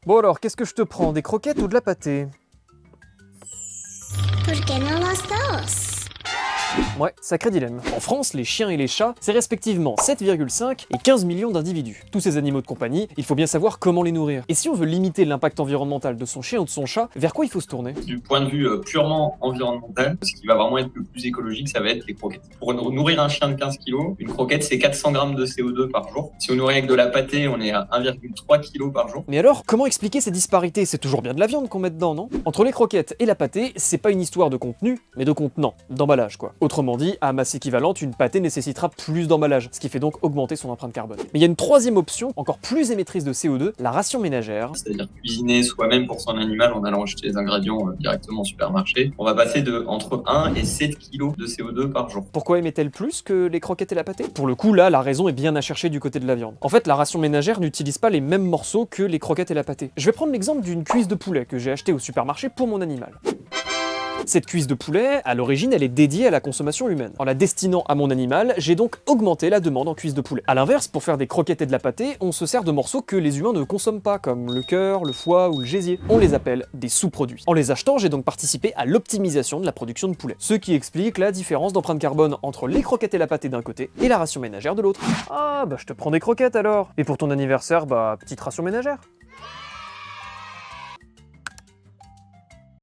Bon alors, qu'est-ce que je te prends, des croquettes ou de la pâtée? ¿Por qué no los dos? Ouais, sacré dilemme. En France, les chiens et les chats, c'est respectivement 7,5 et 15 millions d'individus. Tous ces animaux de compagnie, il faut bien savoir comment les nourrir. Et si on veut limiter l'impact environnemental de son chien ou de son chat, vers quoi il faut se tourner? Du point de vue purement environnemental, ce qui va vraiment être le plus écologique, ça va être les croquettes. Pour nourrir un chien de 15 kg, une croquette, c'est 400 grammes de CO2 par jour. Si on nourrit avec de la pâtée, on est à 1,3 kg par jour. Mais alors, comment expliquer ces disparités? C'est toujours bien de la viande qu'on met dedans, non? Entre les croquettes et la pâtée, c'est pas une histoire de contenu, mais de contenant, d'emballage quoi. Autrement dit, à masse équivalente, une pâtée nécessitera plus d'emballage, ce qui fait donc augmenter son empreinte carbone. Mais il y a une troisième option, encore plus émettrice de CO2, la ration ménagère. C'est-à-dire cuisiner soi-même pour son animal en allant acheter les ingrédients directement au supermarché. On va passer de entre 1 et 7 kg de CO2 par jour. Pourquoi émet-elle plus que les croquettes et la pâtée? Pour le coup, là, la raison est bien à chercher du côté de la viande. En fait, la ration ménagère n'utilise pas les mêmes morceaux que les croquettes et la pâtée. Je vais prendre l'exemple d'une cuisse de poulet que j'ai achetée au supermarché pour mon animal. Cette cuisse de poulet, à l'origine, elle est dédiée à la consommation humaine. En la destinant à mon animal, j'ai donc augmenté la demande en cuisse de poulet. A l'inverse, pour faire des croquettes et de la pâtée, on se sert de morceaux que les humains ne consomment pas, comme le cœur, le foie ou le gésier. On les appelle des sous-produits. En les achetant, j'ai donc participé à l'optimisation de la production de poulet. Ce qui explique la différence d'empreinte carbone entre les croquettes et la pâtée d'un côté et la ration ménagère de l'autre. Ah, bah je te prends des croquettes alors. Et pour ton anniversaire, bah petite ration ménagère.